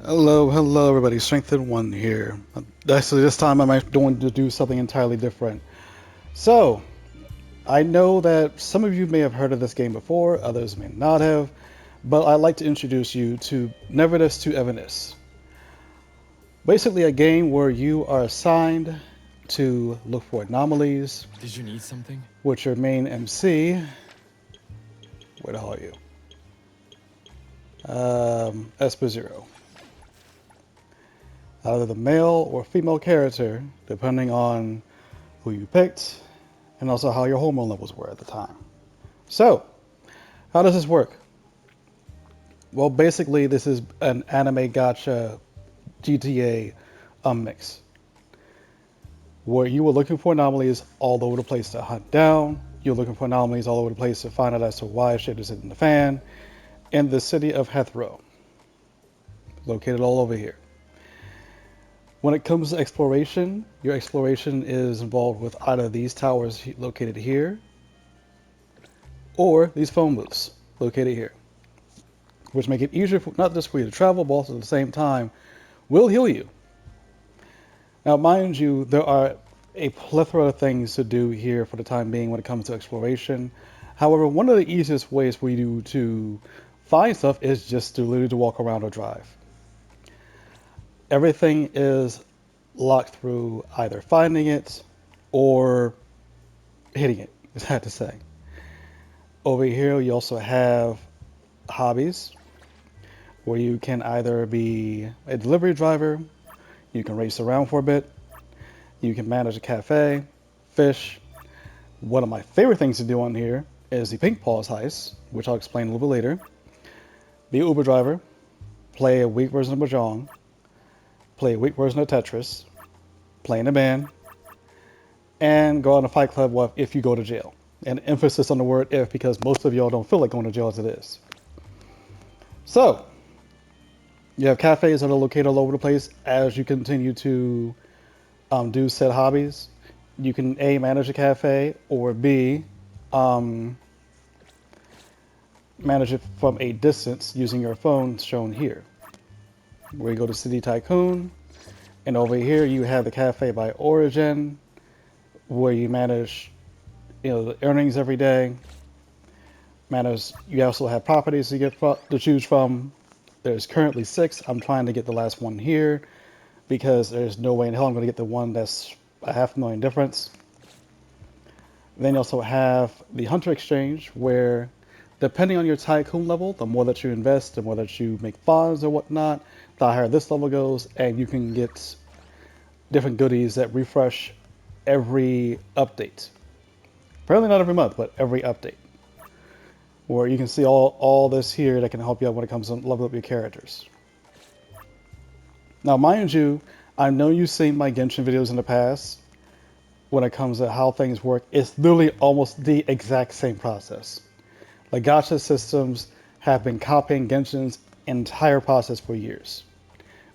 Hello everybody, Strengthen1 here. Actually, this time I'm actually going to do something entirely different. So, I know that some of you may have heard of this game before, others may not have, but I'd like to introduce you to Neverness to Everness. Basically a game where you are assigned to look for anomalies Did you need something? with your main MC. Where the hell are you? Esposito. Either the male or female character, depending on who you picked, and also how your hormone levels were at the time. So, how does this work? Well, basically, this is an anime gacha GTA mix where you were looking for anomalies all over the place to hunt down. You're looking for anomalies all over the place to find out as to why shit is in the fan in the city of Hethro, located all over here. When it comes to exploration, your exploration is involved with either these towers located here or these phone booths located here, which make it easier for, not just for you to travel, but also at the same time will heal you. Now, mind you, there are a plethora of things to do here for the time being when it comes to exploration. However, one of the easiest ways for you to find stuff is just to literally to walk around or drive. Everything is locked through either finding it or hitting it, is had to say. Over here, you also have hobbies where you can either be a delivery driver, you can race around for a bit, you can manage a cafe, fish. One of my favorite things to do on here is the Pink Paws heist, which I'll explain a little bit later. Be an Uber driver, play a weak version of Mahjong, play a weak version of Tetris, play in a band, and go out and fight club if you go to jail. And emphasis on the word if because most of y'all don't feel like going to jail as it is. So, you have cafes that are located all over the place as you continue to do said hobbies. You can A, manage a cafe, or B, um, manage it from a distance using your phone shown here. Where you go to City Tycoon, and over here you have the cafe by Origin, where you manage the earnings every day. Manage. You also have properties to choose from. There's currently 6. I'm trying to get the last one here because there's no way in hell I'm going to get the one that's a half a million difference. Then you also have the Hunter Exchange, where depending on your tycoon level, the more that you invest, the more that you make funds or whatnot, the higher this level goes, and you can get different goodies that refresh every update. Apparently not every month, but every update. Where you can see all this here that can help you out when it comes to level up your characters. Now, mind you, I know you've seen my Genshin videos in the past when it comes to how things work. It's literally almost the exact same process. Like gacha systems have been copying Genshin's entire process for years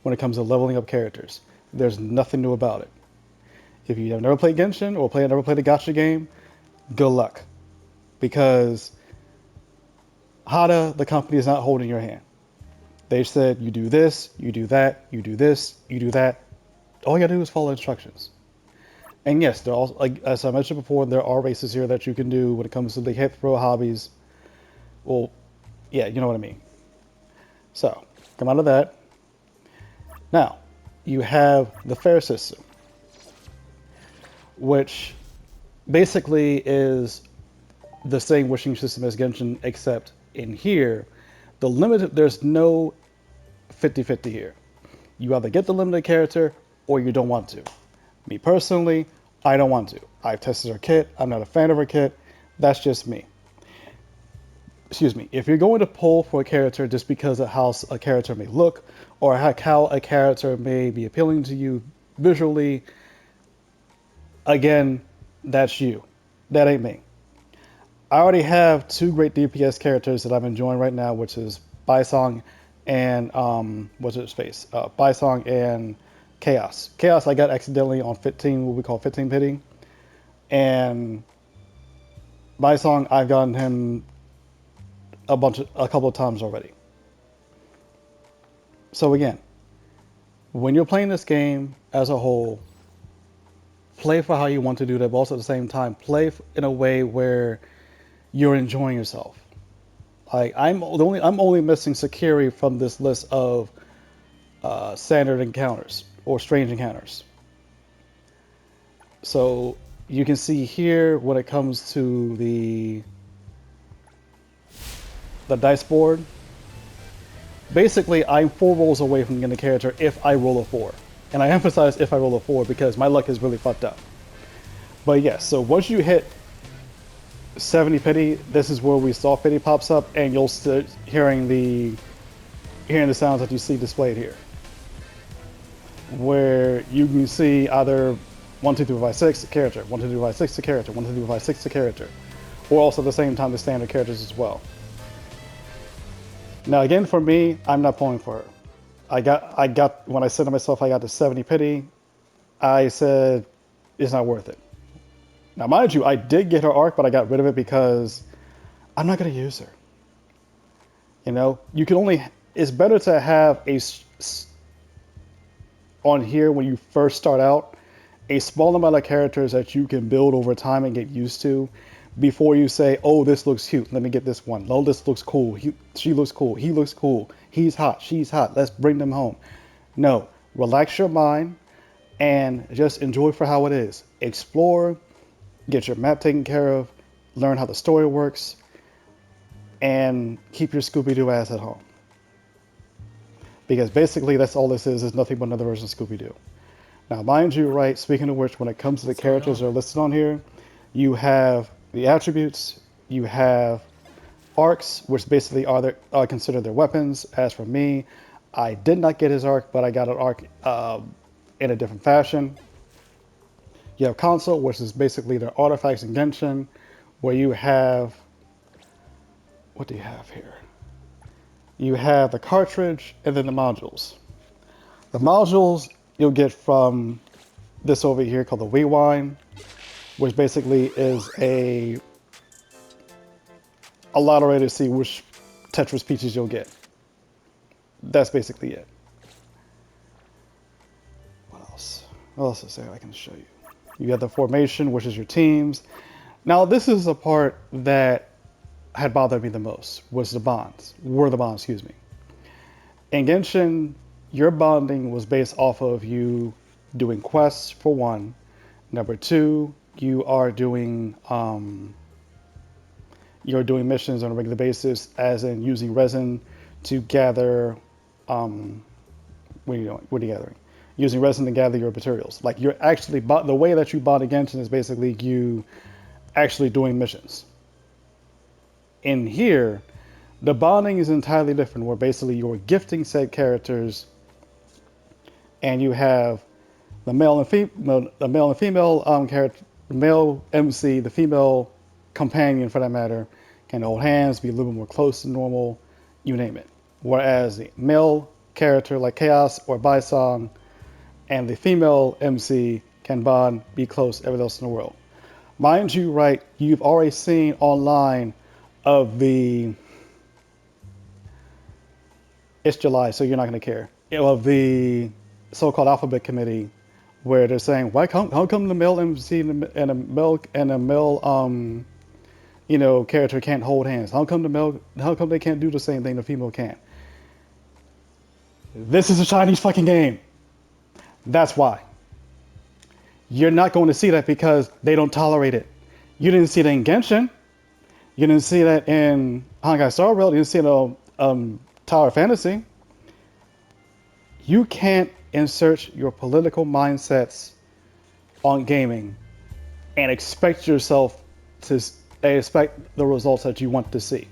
when it comes to leveling up characters. There's nothing new about it. If you have never played Genshin or never played a gacha game, good luck. Because Hada, the company, is not holding your hand. They said you do this, you do that, you do this, you do that. All you gotta do is follow instructions. And yes, there are like as I mentioned before, there are races here that you can do when it comes to the hit throw hobbies. Well, yeah, you know what I mean. So, come out of that. Now, you have the fair system, which basically is the same wishing system as Genshin, except in here, there's no 50-50 here. You either get the limited character or you don't want to. Me personally, I don't want to. I've tested her kit. I'm not a fan of her kit. That's just me. Excuse me. If you're going to pull for a character just because of how a character may look or how a character may be appealing to you visually, again, that's you. That ain't me. I already have 2 great DPS characters that I'm enjoying right now, which is Baisong and what's its face? Baisong and Chaos. Chaos I got accidentally on 15, what we call 15 pity, and Baisong I've gotten him a couple of times already. So again, When you're playing this game as a whole, play for how you want to do that, but also at the same time, play in a way where you're enjoying yourself. Like I'm only missing Sakiri from this list of standard encounters or strange encounters. So you can see here when it comes to the dice board. Basically, I'm 4 rolls away from getting a character if I roll a 4. And I emphasize if I roll a 4 because my luck is really fucked up. But yes, so once you hit 70 pity, this is where we saw pity pops up, and you'll start hearing the sounds that you see displayed here, where you can see either 1, 2, 3, 4, 5, 6 character, 1, 2, 3, 4, 5, 6 character, 1, 2, 3, 4, 5, 6 character, or also at the same time the standard characters as well. Now again, for me, I'm not pulling for her. I got when I said to myself I got to 70 pity, I said it's not worth it. Now mind you, I did get her arc, but I got rid of it because I'm not gonna use her. You know, you can only. It's better to have on here when you first start out a small amount of characters that you can build over time and get used to before you say, oh, this looks cute, let me get this one. Oh, this looks cool, she looks cool, he looks cool, he's hot, she's hot, let's bring them home. No, relax your mind and just enjoy for how it is. Explore, get your map taken care of, learn how the story works, and keep your Scooby-Doo ass at home. Because basically that's all this is nothing but another version of Scooby-Doo. Now, mind you, right, speaking of which, when it comes to the characters that are listed on here, you have the attributes, you have arcs, which basically are considered their weapons. As for me, I did not get his arc, but I got an arc in a different fashion. You have console, which is basically their artifacts in Genshin, where you have, what do you have here? You have the cartridge and then the modules. The modules you'll get from this over here called the Rewind, which basically is a lottery to see which Tetris pieces you'll get. That's basically it. What else? What else is there I can show you? You have the formation, which is your teams. Now, this is the part that had bothered me the most, was the bonds. Excuse me. In Genshin, your bonding was based off of you doing quests, for one. Number two, you're doing missions on a regular basis, as in using resin to gather. What are you doing? What are you gathering? Using resin to gather your materials. Like you're actually the way that you bond in Genshin is basically you actually doing missions. In here, the bonding is entirely different, where basically you're gifting said characters, and you have the male and female character, the male MC, the female companion for that matter, can hold hands, be a little bit more close than normal, you name it. Whereas the male character like Chaos or Bison and the female MC can bond, be close, everything else in the world. Mind you, right, you've already seen online of it's July, so you're not going to care, of the so-called alphabet committee, where they're saying, how come the male MC and a male character can't hold hands? How come they can't do the same thing the female can? This is a Chinese fucking game. That's why. You're not going to see that because they don't tolerate it. You didn't see that in Genshin. You didn't see that in Honkai Star Rail. You didn't see it in Tower Fantasy. You can't insert your political mindsets on gaming and expect yourself to expect the results that you want to see.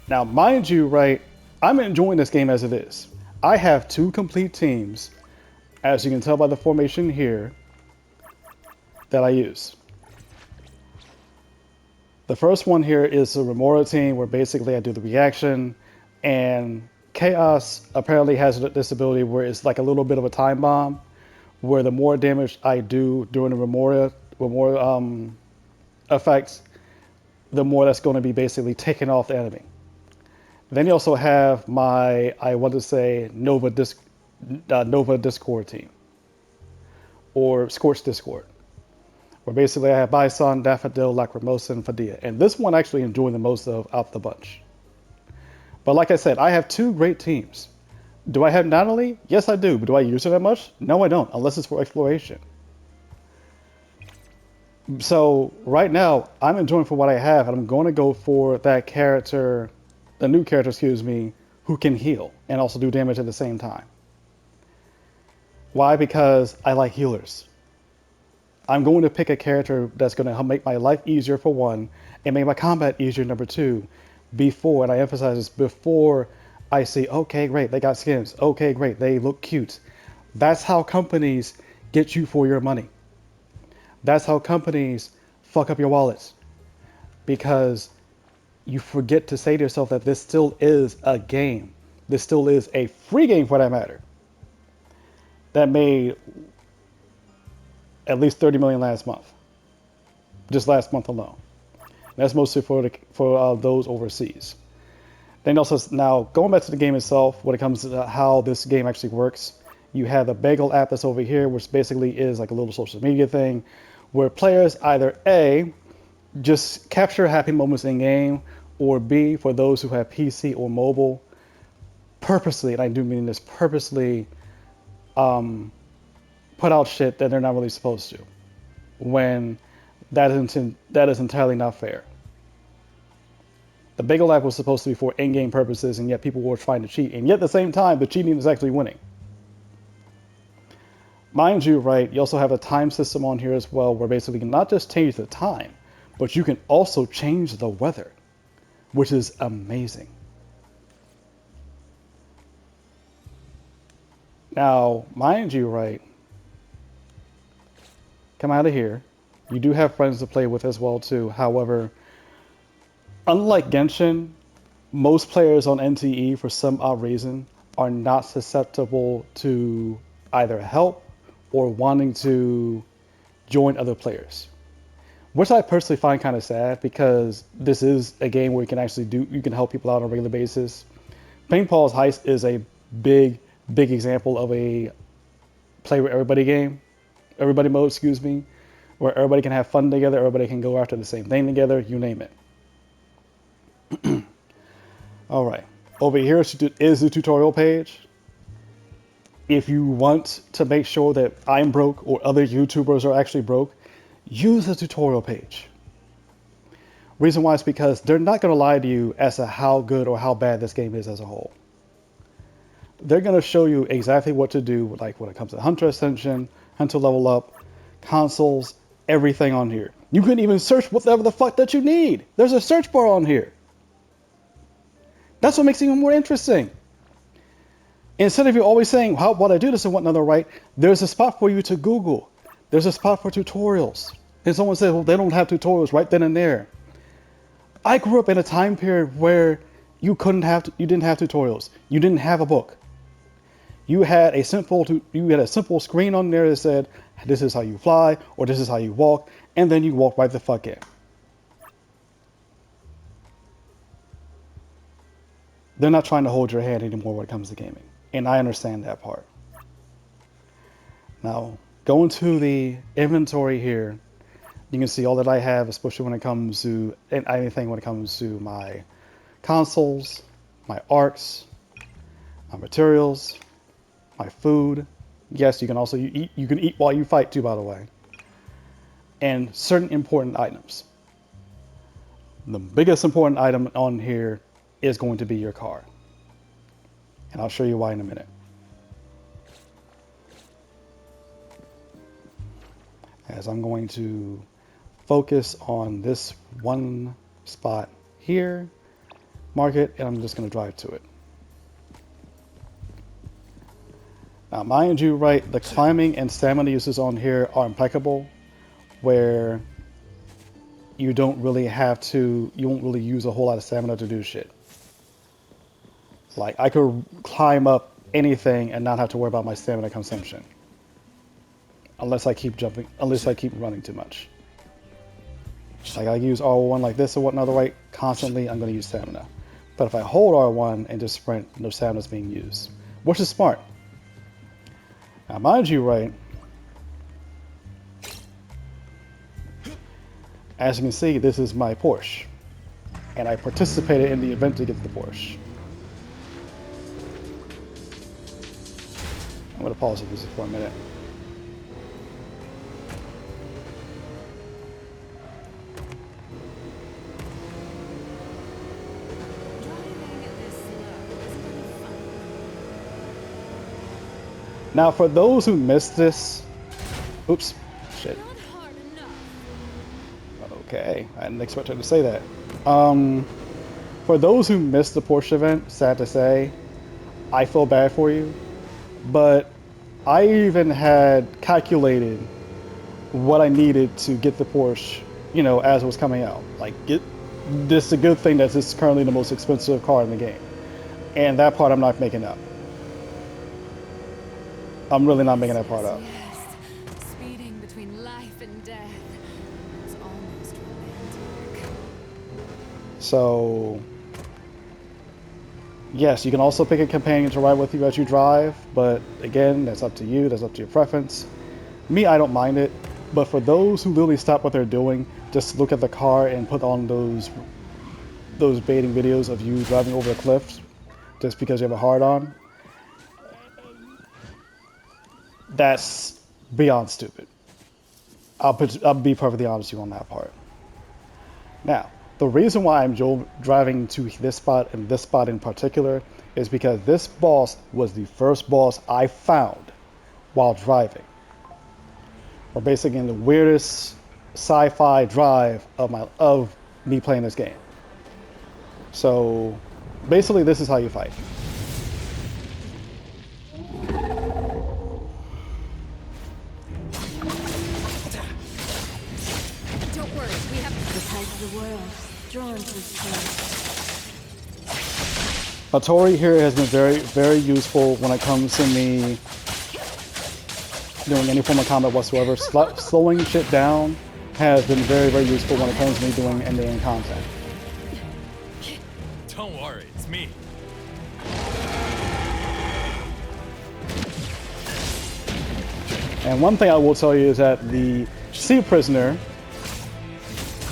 Now, mind you, right, I'm enjoying this game as it is. I have 2 complete teams, as you can tell by the formation here, that I use. The first one here is a Remora team, where basically I do the reaction, and Chaos apparently has this ability where it's like a little bit of a time bomb, where the more damage I do during the Remora effects, the more that's going to be basically taken off the enemy. Then you also have my, I want to say, Nova Discord team, or Scorch Discord, where basically I have Bison, Daffodil, Lacrimosa, and Fadilla. And this one actually enjoying the most of out the bunch. But like I said, I have two great teams. Do I have Natalie? Yes, I do. But do I use her that much? No, I don't, unless it's for exploration. So right now, I'm enjoying for what I have, and I'm going to go for that character, the new character, excuse me, who can heal and also do damage at the same time. Why? Because I like healers. I'm going to pick a character that's going to make my life easier for one, and make my combat easier, number two, before, and I emphasize this, before I see, okay, great, they got skins. Okay, great, they look cute. That's how companies get you for your money. That's how companies fuck up your wallets. Because you forget to say to yourself that this still is a game. This still is a free game for that matter. That made at least 30 million last month. Just last month alone. That's mostly for those overseas. Then also, now going back to the game itself, when it comes to how this game actually works, you have the Bagel app that's over here, which basically is like a little social media thing, where players either A, just capture happy moments in game, or B, for those who have PC or mobile, purposely, and I do mean this, purposely put out shit that they're not really supposed to, when that is entirely not fair. The Bagel app was supposed to be for in-game purposes, and yet people were trying to cheat, and yet at the same time, the cheating is actually winning. Mind you, right, you also have a time system on here as well, where basically you can not just change the time, but you can also change the weather, which is amazing. Now, mind you, right, come out of here. You do have friends to play with as well, too. However, unlike Genshin, most players on NTE, for some odd reason, are not susceptible to either help or wanting to join other players. Which I personally find kind of sad, because this is a game where you can help people out on a regular basis. Paintball's Heist is a big example of a play with everybody mode, excuse me, where everybody can have fun together, everybody can go after the same thing together, you name it. All right, over here is the tutorial page. If you want to make sure that I'm broke or other YouTubers are actually broke, use the tutorial page. Reason why is because they're not going to lie to you as to how good or how bad this game is as a whole. They're going to show you exactly what to do, like when it comes to Hunter Ascension, Hunter Level Up, consoles, everything on here. You can even search whatever the fuck that you need. There's a search bar on here. That's what makes it even more interesting. Instead of you always saying, how would I do this and whatnot, right? There's a spot for you to Google. There's a spot for tutorials. And someone says, well, they don't have tutorials right then and there. I grew up in a time period where you didn't have tutorials. You didn't have a book. You had a simple screen on there that said, this is how you fly, or this is how you walk, and then you walk right the fuck in. They're not trying to hold your hand anymore when it comes to gaming. And I understand that part. Now, going to the inventory here, you can see all that I have, especially when it comes to anything when it comes to my consoles, my arcs, my materials, my food. Yes, you can also eat. You can eat while you fight too, by the way. And certain important items. The biggest important item on here is going to be your car. And I'll show you why in a minute. As I'm going to focus on this one spot here, mark it, and I'm just going to drive to it. Now, mind you, right, the climbing and stamina uses on here are impeccable, where you won't really use a whole lot of stamina to do shit. Like, I could climb up anything and not have to worry about my stamina consumption. Unless I keep running too much. Like, I use R1 like this or whatnot, right? Constantly, I'm going to use stamina. But if I hold R1 and just sprint, no sound is being used, which is smart. Now, mind you, right, as you can see, this is my Porsche, and I participated in the event to get the Porsche. I'm going to pause the music for a minute. Now, for those who missed this, oops, shit. Okay, I didn't expect her to say that. For those who missed the Porsche event, sad to say, I feel bad for you, but I even had calculated what I needed to get the Porsche, you know, as it was coming out. Like, this is a good thing that this is currently the most expensive car in the game. And that part I'm not making up. I'm really not making that part up. Speeding between life and death. It's almost romantic. So, yes, you can also pick a companion to ride with you as you drive, but again, that's up to you, that's up to your preference. Me, I don't mind it, but for those who literally stop what they're doing, just look at the car and put on those baiting videos of you driving over the cliffs just because you have a hard-on, that's beyond stupid. I'll be perfectly honest with you on that part. Now, the reason why I'm driving to this spot and this spot in particular is because this boss was the first boss I found while driving. Or basically in the weirdest sci-fi drive of me playing this game. So basically this is how you fight. Don't worry, we have the tide of the world drawn to this place. Hattori here has been very, very useful when it comes to me doing any form of combat whatsoever. Slowing shit down has been very, very useful when it comes to me doing end-to-end content. Don't worry, it's me. And one thing I will tell you is that the sea prisoner,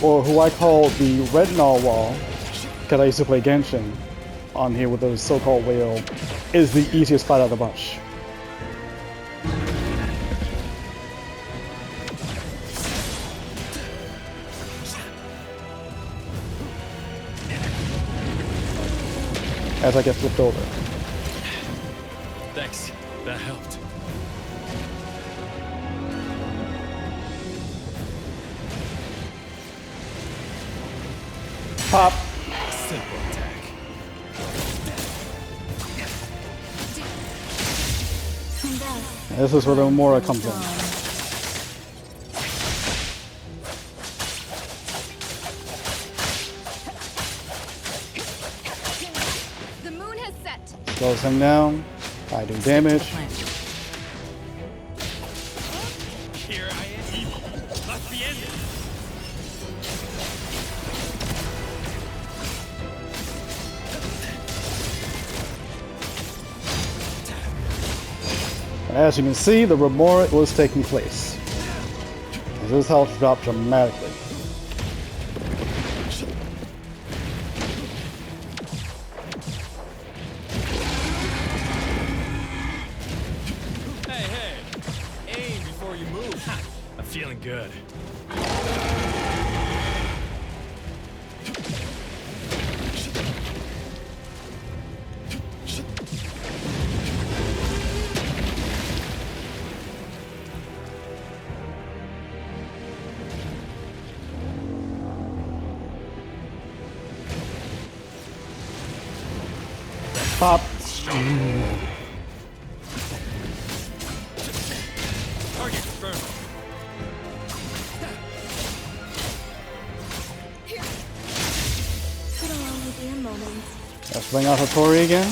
or who I call the retinol wall, because I used to play Genshin on here with the so-called whale, is the easiest fight out of the bunch. As I get flipped over. Thanks, that helped. Pop! Simple attack. This is where the Umora comes in. The moon has set. Slows him down. I do damage. Here I am, evil. Must be ended. And as you can see, the Remora was taking place. As his health dropped dramatically. Hey, aim before you move. I'm feeling good. Pop! Target confirmed. Sit along with your moments. Let's bring out Hattori again.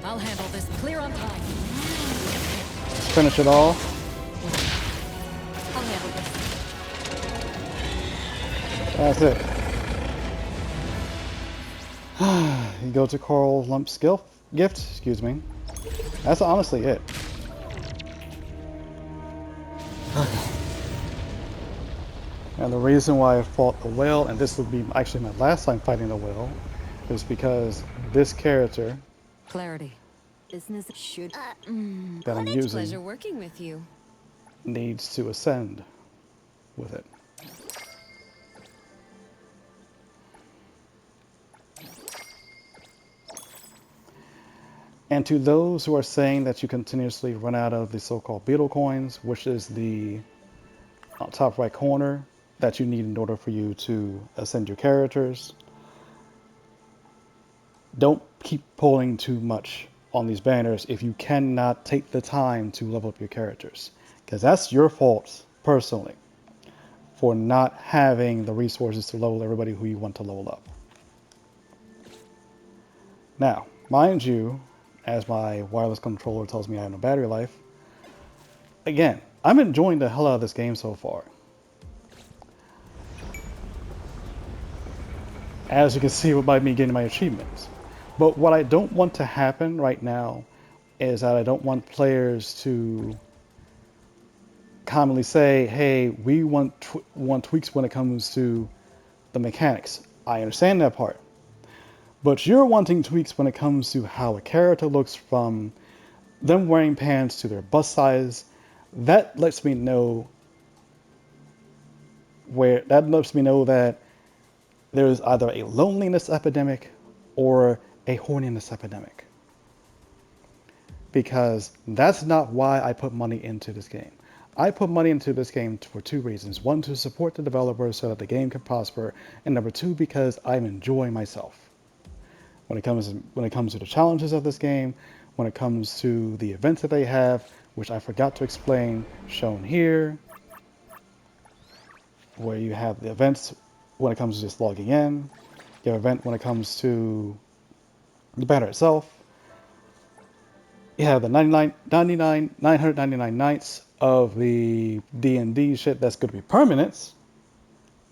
I'll handle this clear on time. finish it off. I'll handle this. That's it. You go to Coral Lump's gift, excuse me. That's honestly it. And the reason why I fought the whale, and this would be actually my last time fighting the whale, is because this character Clarity. Business should. that Well, I'm it's a pleasure using working with you. needs to ascend with it. And to those who are saying that you continuously run out of the so-called beetle coins, which is the top right corner that you need in order for you to ascend your characters, don't keep pulling too much on these banners if you cannot take the time to level up your characters. Because that's your fault, personally, for not having the resources to level everybody who you want to level up. Now, mind you, as my wireless controller tells me I have no battery life, again, I'm enjoying the hell out of this game so far. As you can see by me getting my achievements. But what I don't want to happen right now is that I don't want players to commonly say, hey, we want tweaks when it comes to the mechanics. I understand that part. But you're wanting tweaks when it comes to how a character looks, from them wearing pants to their bust size. That lets me know that there's either a loneliness epidemic or a horniness epidemic. Because that's not why I put money into this game. I put money into this game for two reasons. One, to support the developers so that the game can prosper, and number two, because I'm enjoying myself. When it comes to the challenges of this game, when it comes to the events that they have, which I forgot to explain, shown here, where you have the events when it comes to just logging in, you have an event when it comes to the banner itself. You have the 999 nights of the D&D shit that's going to be permanent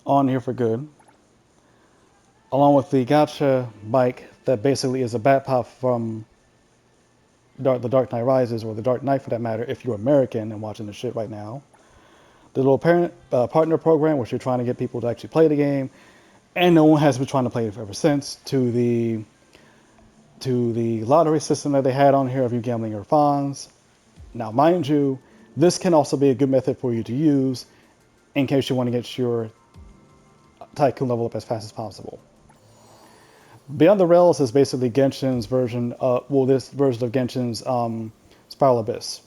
on here for good, along with the gacha bike that basically is a bat pop from the Dark Knight Rises, or the Dark Knight for that matter, if you're American and watching the shit right now. The little partner program, which you're trying to get people to actually play the game, and no one has been trying to play it ever since, to the lottery system that they had on here of you gambling your funds. Now, mind you, this can also be a good method for you to use in case you want to get your tycoon level up as fast as possible. Beyond the Rails is basically Genshin's version of, this version of Genshin's Spiral Abyss.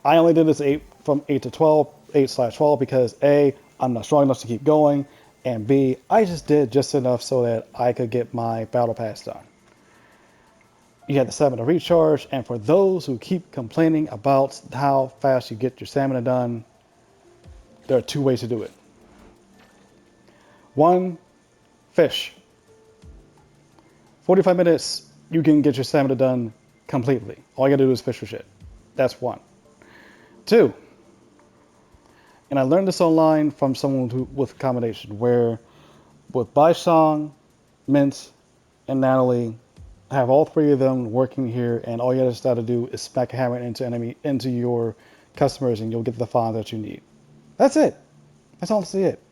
I only did this from 8 to 12, 8/12, because A, I'm not strong enough to keep going, and B, I just did just enough so that I could get my battle pass done. You have the stamina recharge, and for those who keep complaining about how fast you get your stamina done, there are two ways to do it. One, fish. 45 minutes, you can get your stamina done completely. All you gotta do is fish for shit. That's one. Two, and I learned this online from someone with accommodation, where with Baishang, Mint, and Natalie, have all three of them working here, and all you just got to do is smack a hammer into your customers, and you'll get the file that you need. That's it. That's honestly it.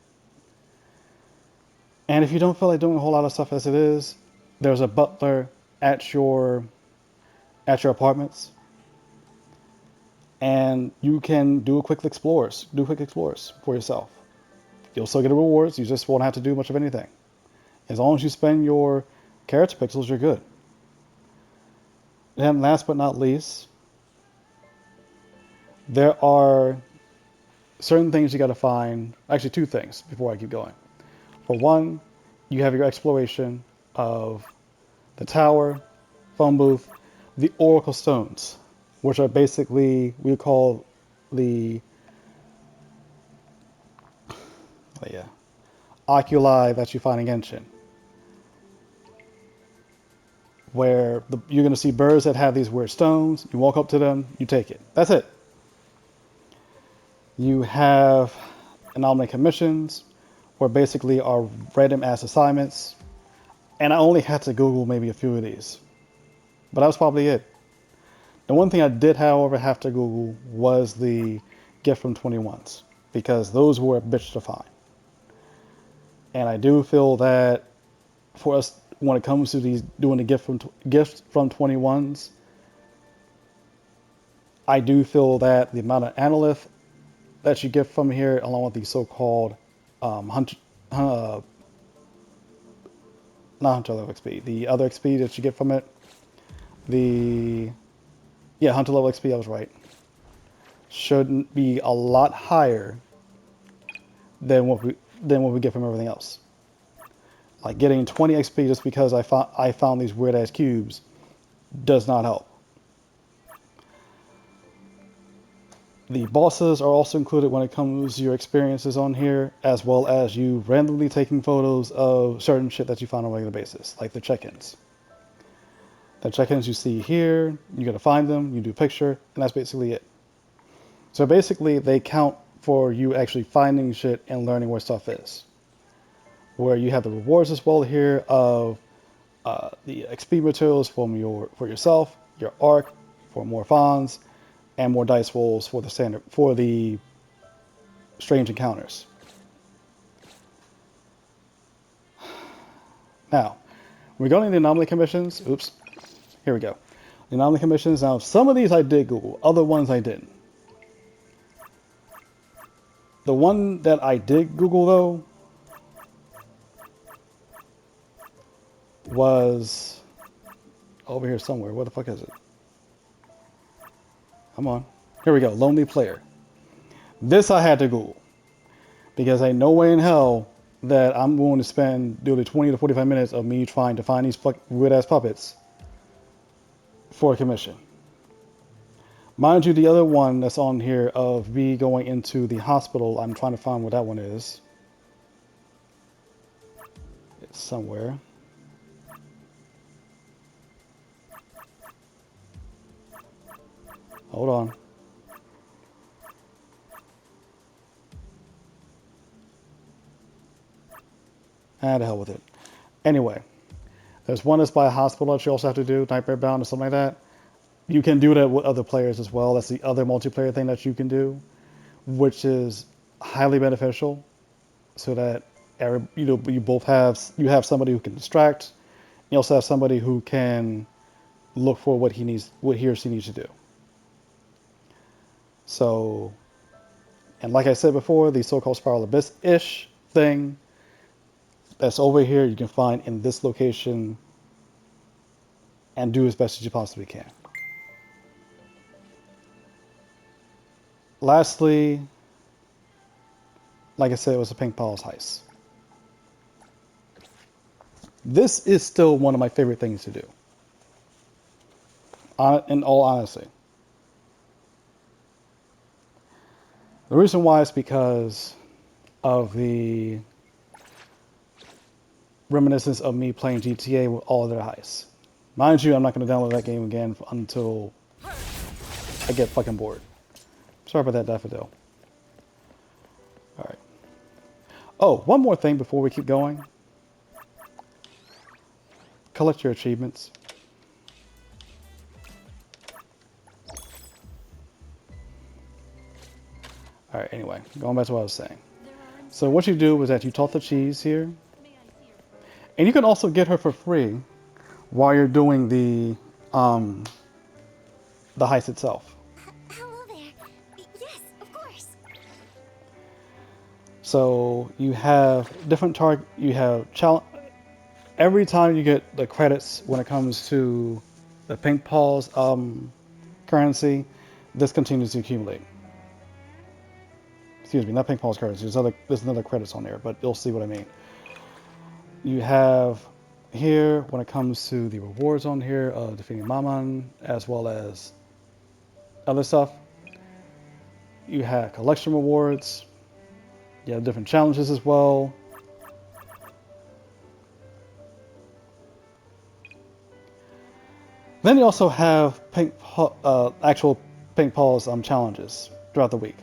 And if you don't feel like doing a whole lot of stuff as it is, there's a butler at your apartments, and you can do quick explores for yourself. You'll still get rewards. You just won't have to do much of anything. As long as you spend your character pixels, you're good. And last but not least, there are certain things you got to find. Actually, two things before I keep going. For one, you have your exploration of the tower, phone booth, the Oracle Stones, which are basically, we call the oculi that you find in Genshin, where you're going to see birds that have these weird stones. You walk up to them, you take it. That's it. You have anomaly commissions, where basically are random ass assignments. And I only had to Google maybe a few of these, but that was probably it. The one thing I did, however, have to Google was the gift from 21s, because those were a bitch to find. And I do feel that for us, when it comes to these doing the gifts from 21s, I do feel that the amount of analyth that you get from here, along with the so-called hunt, uh, not hunter level XP, the other XP that you get from it, the yeah hunter level XP, I was right, shouldn't be a lot higher than what we get from everything else. Like getting 20 XP just because I found these weird ass cubes does not help. The bosses are also included when it comes to your experiences on here, as well as you randomly taking photos of certain shit that you find on a regular basis, like the check-ins. The check-ins you see here, you gotta find them, you do a picture, and that's basically it. So basically, they count for you actually finding shit and learning where stuff is. Where you have the rewards as well here of the XP materials for yourself, your arc for more fawns, and more dice rolls for the strange encounters. Now, regarding the anomaly commissions, oops, here we go. The anomaly commissions. Now, some of these I did Google, other ones I didn't. The one that I did Google though was over here somewhere. Where the fuck is it? Come on. Here we go. Lonely player. This I had to Google because ain't no way in hell that I'm going to spend nearly 20 to 45 minutes of me trying to find these weird ass puppets for a commission. Mind you, the other one that's on here of me going into the hospital, I'm trying to find what that one is. It's somewhere. Hold on. Ah, the hell with it. Anyway, there's one that's by a hospital that you also have to do, Nightmare Bound or something like that. You can do that with other players as well. That's the other multiplayer thing that you can do, which is highly beneficial, so that you have somebody who can distract. You also have somebody who can look for what he or she needs to do. So, and like I said before, the so-called Spiral Abyss-ish thing that's over here, you can find in this location and do as best as you possibly can. Lastly, like I said, it was a Pink Paul's heist. This is still one of my favorite things to do. In all honesty. The reason why is because of the reminiscence of me playing GTA with all of their heists. Mind you, I'm not going to download that game again until I get fucking bored. Sorry about that, Daffodil. Alright. Oh, one more thing before we keep going. Collect your achievements. Alright, anyway, going back to what I was saying. So what you do is that you toss the cheese here. And you can also get her for free while you're doing the heist itself. Hello there. Yes, of course. So you have different target. You have challenge. Every time you get the credits when it comes to the Pink Paws currency, this continues to accumulate. Excuse me, not Pink Paws currency. There's another credits on there, but you'll see what I mean. You have here when it comes to the rewards on here of defeating Maman as well as other stuff. You have collection rewards. You have different challenges as well. Then you also have actual Pink Paws challenges throughout the week.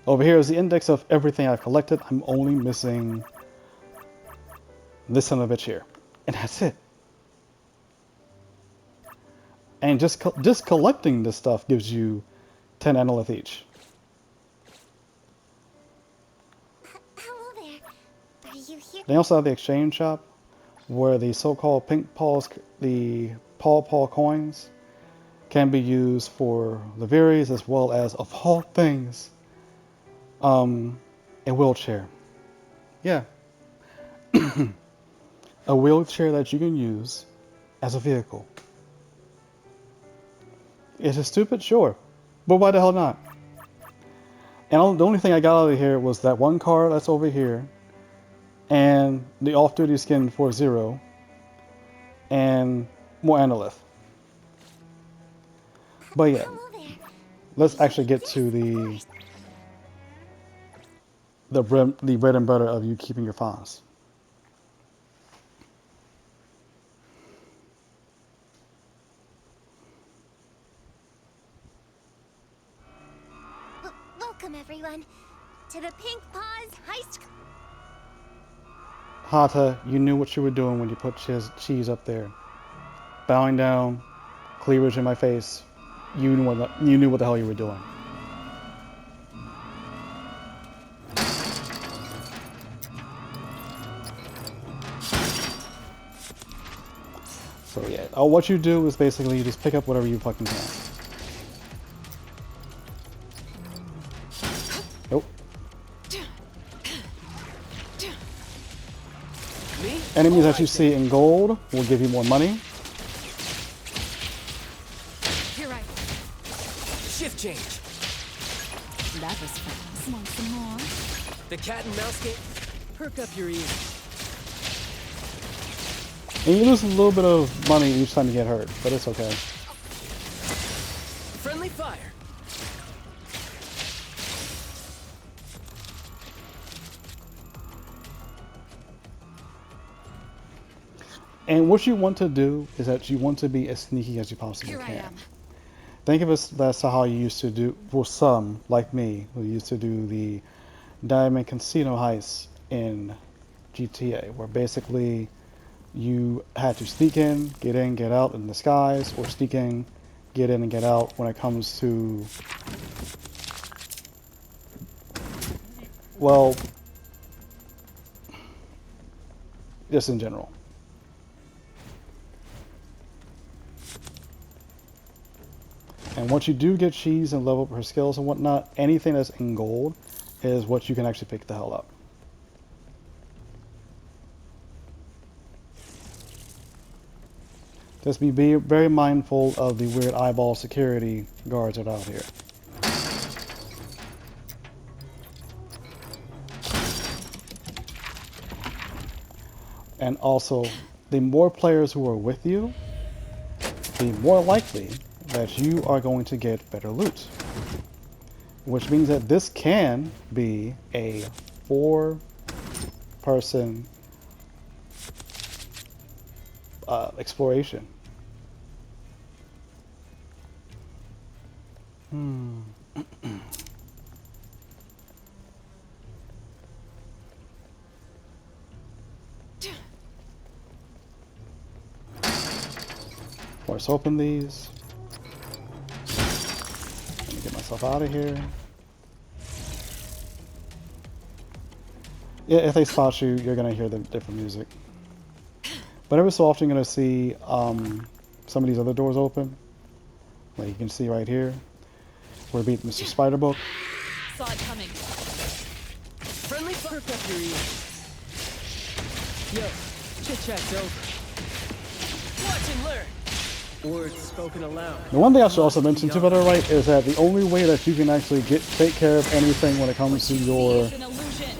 Over here is the index of everything I've collected. I'm only missing this son of a bitch here. And that's it. And just collecting this stuff gives you 10 analyth each. Hello there. Are you here? They also have the exchange shop where the so-called pink paws, the paw coins can be used for the Viries as well as, of all things, a wheelchair. Yeah. A wheelchair that you can use as a vehicle. It's a stupid, sure. But why the hell not? And the only thing I got out of here was that one card that's over here, and the off-duty skin for 0, and more analyth. But yeah, Hello there. let's actually get to the bread and butter of you keeping your fawns. Welcome everyone to the Pink Paws Heist. Hata, you knew what you were doing when you put cheese up there. Bowing down, cleavage in my face. You knew what the hell you were doing. So yeah, what you do is basically you just pick up whatever you fucking can. Nope. Me? Enemies that you Alright see in gold will give you more money. Here I Shift change. That was fun. Want some more? The cat and mouse game. Perk up your ears. And you lose a little bit of money each time you get hurt, but it's okay. Friendly fire. And what you want to do is that you want to be as sneaky as you possibly Here I can. am. Think of it that's how you used to do, for some, like me, who used to do the Diamond Casino heist in GTA, where basically you had to sneak in, get out in disguise, or sneak in, get in and get out when it comes to, well, just in general. And once you do get cheese and level up her skills and whatnot, anything that's in gold is what you can actually pick the hell up. Just be very mindful of the weird eyeball security guards that are out here. And also, the more players who are with you, the more likely that you are going to get better loot. Which means that this can be a 4-person exploration. Let's open these. Let me get myself out of here. Yeah, if they spot you, you're gonna hear the different music. But every so often, you're gonna see some of these other doors open. Like you can see right here. We're beating Mr. Spiderbook. Saw it coming. Friendly perk up your ears. Yo, chit chat's over. Watch and learn. Words spoken aloud. The one thing I should also mention too, by the right, is that the only way that you can actually take care of anything when it comes to your It's an illusion.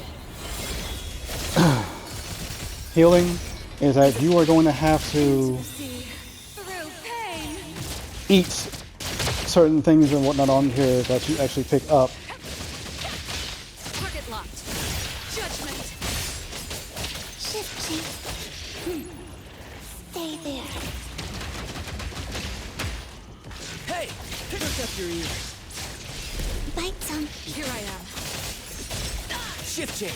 healing is that you are going to have to See through pain. eat certain things and whatnot on here that you actually pick up. Target locked. Judgment. Shift change. Stay there. Hey, perk up your ears. Bite some. Here I am. Shift change.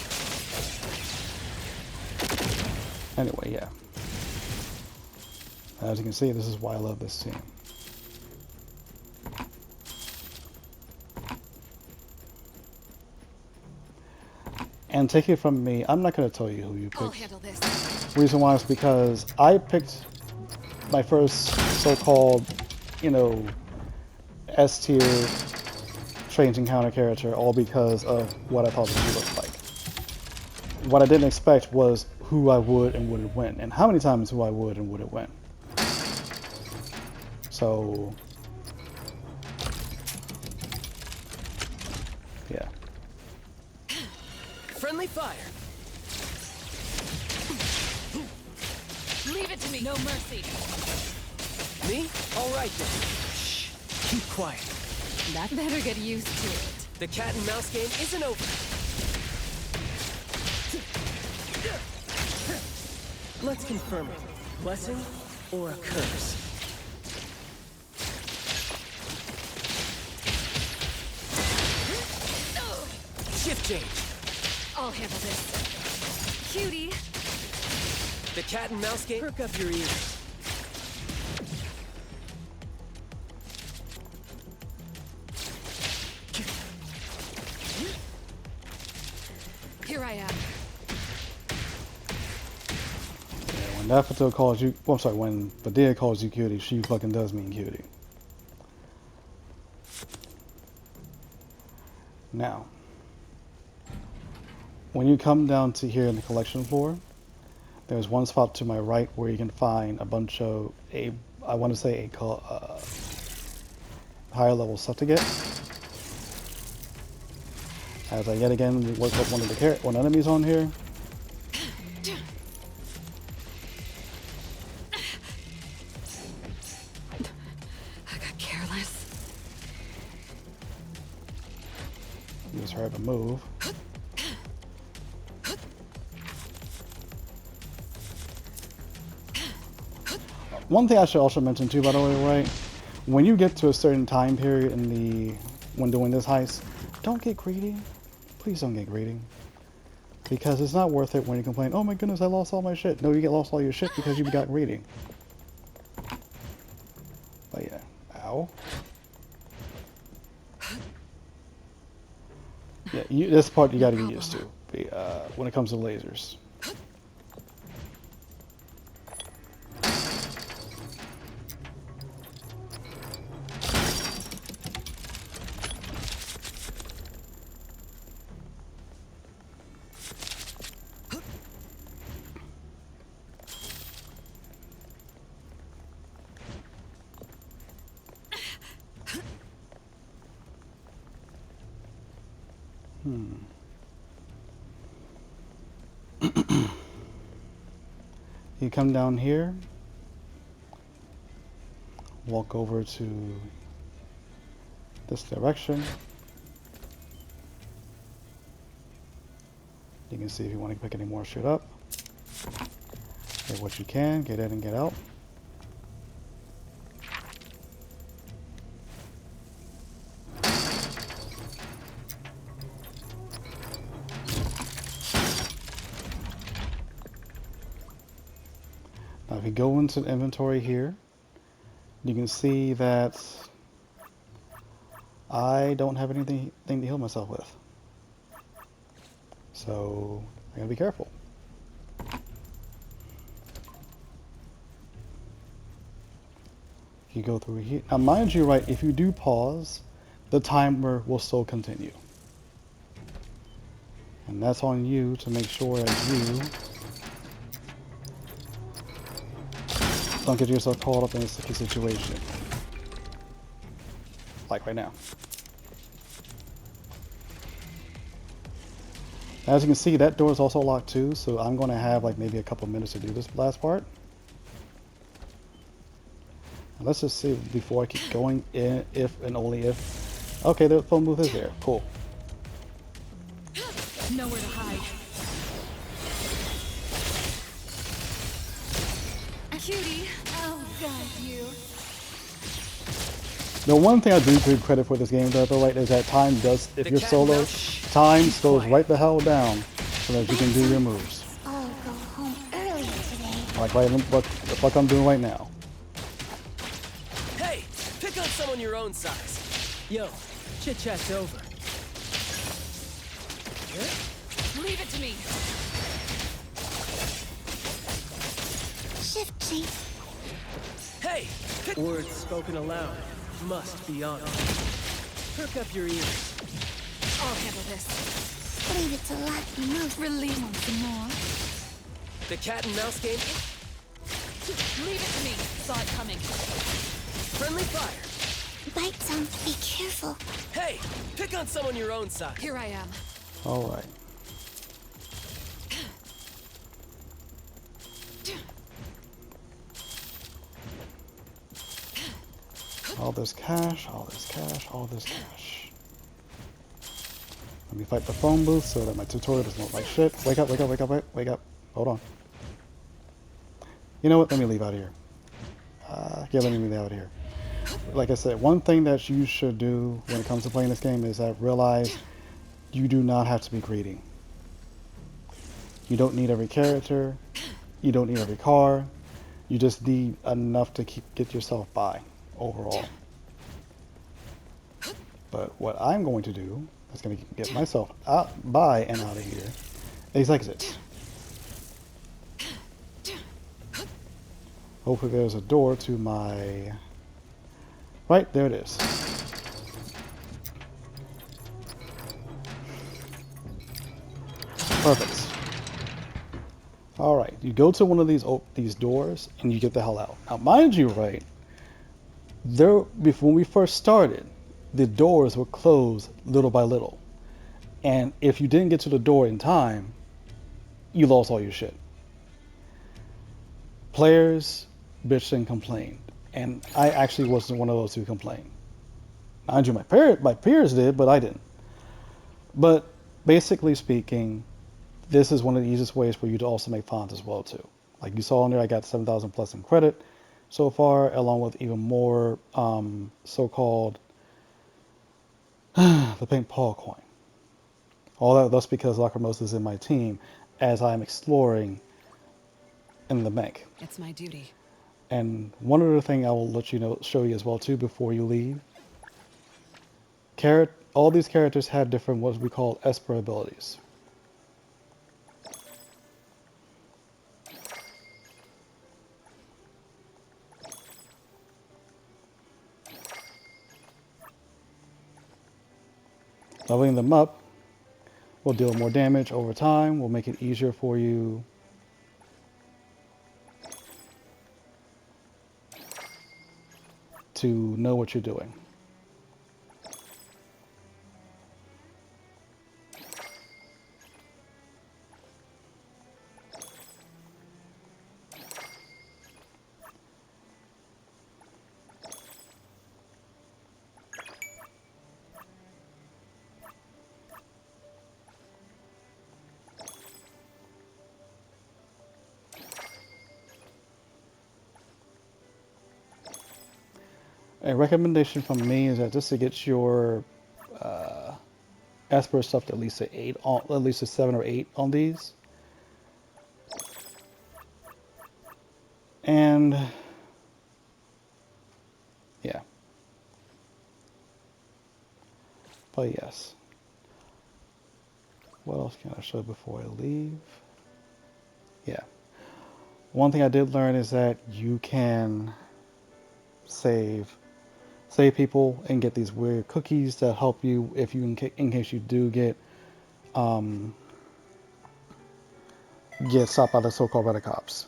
Anyway, yeah. As you can see, this is why I love this team. And take it from me, I'm not going to tell you who you I'll picked. handle this. Reason why is because I picked my first so-called, you know, S-tier strange encounter character all because of what I thought that she looked like. What I didn't expect was who I would and wouldn't win, and how many times who I would and wouldn't win. So, yeah. Friendly fire. Leave it to me. No mercy. Me? All right then. Shh. Keep quiet. That better get used to it. The cat and mouse game isn't over. Let's confirm it. Blessing or a curse? Shift change. I'll handle this. Cutie. The cat and mouse game. Perk up your ears. Here I am. Yeah, when Daffodil calls you, well, I'm sorry, when Badea calls you cutie, she fucking does mean cutie. Now, when you come down to here in the collection floor, there's one spot to my right where you can find a bunch of I want to say higher level stuff to get. As I yet again work up one of the enemies on here. I got careless. Use her to move. One thing I should also mention too, by the way, right? When you get to a certain time period when doing this heist, don't get greedy. Please don't get greedy. Because it's not worth it when you complain, oh my goodness, I lost all my shit. No, you get lost all your shit because you got greedy. But yeah, ow. Yeah, this part you gotta get used to when it comes to lasers. You come down here, walk over to this direction. You can see if you want to pick any more shit up. Get what you can, get in and get out. Now if you go into the inventory here, you can see that I don't have anything to heal myself with. So I gotta be careful. You go through here. Now mind you, right, if you do pause, the timer will still continue. And that's on you to make sure that you don't get yourself caught up in a sticky situation. Like right now. As you can see, that door is also locked too, so I'm going to have like maybe a couple minutes to do this last part. And let's just see before I keep going, if and only if. Okay, the phone booth is there. Cool. Nowhere to hide. Cutie, I'll guide you. The one thing I do give credit for this game though, right, is that time does, if The you're cat and solo, mouse. time Keep slows quiet. right the hell down so that you can That do your sounds moves. all go home early today. Like I'm doing right now. Hey, pick on someone your own size. Yo, chit chat's over. Leave it to me. Shift chief. Hey, pick. Words spoken aloud must be honored. Perk up your ears. I'll handle this. Leave it to lucky moose. Release on some more. The cat and mouse game. Leave it to me. Saw it coming. Friendly fire. Bite some. Be careful. Hey, pick on someone your own size. Here I am. All right. All this cash, all this cash, all this cash. Let me fight the phone booth so that my tutorial doesn't look like shit. Wake up, wake up, wake up, wake up. Hold on. You know what? Let me leave out of here. Yeah, let me leave out of here. Like I said, one thing that you should do when it comes to playing this game is that realize you do not have to be greedy. You don't need every character. You don't need every car. You just need enough to get yourself by overall. But what I'm going to do is going to get myself out by and out of here is exits. Hopefully there's a door to my right. There it is. Perfect. All right, you go to one of these doors and you get the hell out. Now, mind you, right there, before we first started, the doors were closed little by little, and if you didn't get to the door in time, you lost all your shit. Players bitched and complained, and I actually wasn't one of those who complained. Mind you, my peers did, but I didn't. But basically speaking, this is one of the easiest ways for you to also make fonts as well too. Like you saw in there, I got 7,000 plus in credit so far, along with even more so-called the pink paw coin. All that's because Lacrimose is in my team as I'm exploring in the bank. It's my duty. And one other thing I will let you know, show you as well too before you leave. All these characters have different what we call Esper abilities. Leveling them up will deal more damage over time, will make it easier for you to know what you're doing. A recommendation from me is that just to get your Esper stuff to at least at least a 7 or 8 on these. And yeah. But yes. What else can I show before I leave? Yeah. One thing I did learn is that you can save people and get these weird cookies that help you if you in case you do get stopped by the so-called red cops.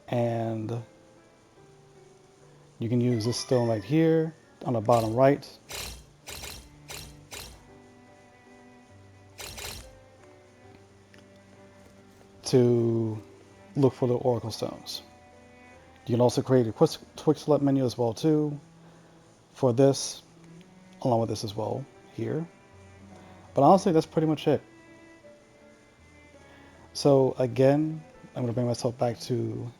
And you can use this stone right here on the bottom right to look for the oracle stones. You can also create a quick select menu as well too for this, along with this as well here. But honestly, that's pretty much it. So again, I'm going to bring myself back to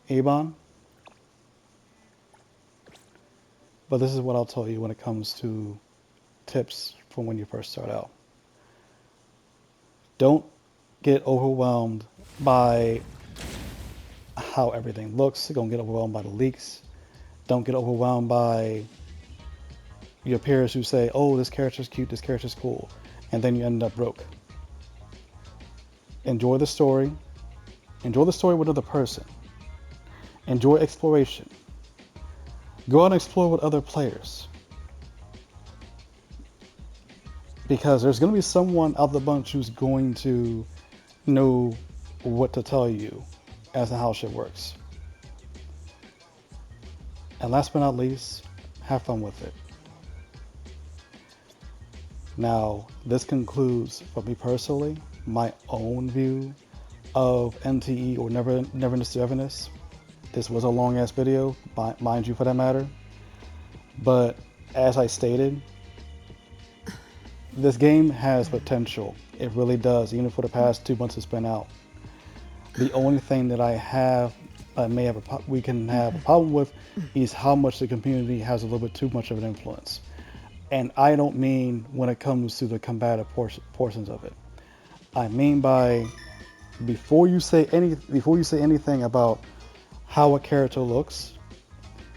Avon. but this is what I'll tell you when it comes to tips from when you first start out. Don't get overwhelmed by how everything looks. Don't get overwhelmed by the leaks. Don't get overwhelmed by your peers who say, oh, this character's cute, this character's cool, and then you end up broke. Enjoy the story. Enjoy the story with another person. Enjoy exploration. Go out and explore with other players. Because there's going to be someone out of the bunch who's going to know what to tell you as to how shit works. And last but not least, have fun with it. Now, this concludes, for me personally, my own view of NTE or Neverness to Everness. This was a long ass video, mind you, for that matter. But as I stated, this game has potential. It really does, even for the past 2 months it's been out. The only thing that we can have a problem with is how much the community has a little bit too much of an influence. And I don't mean when it comes to the combative portions of it. I mean by before you say anything about how a character looks,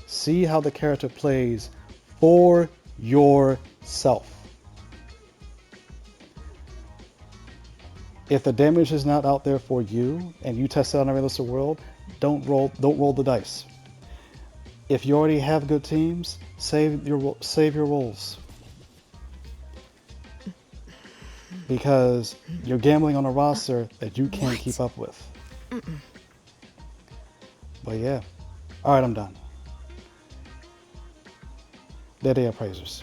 see how the character plays for yourself. If the damage is not out there for you and you test it out in the realistic world, don't roll the dice. If you already have good teams, save your rolls. Because you're gambling on a roster that you can't keep up with. But yeah. Alright, I'm done. They're the appraisers.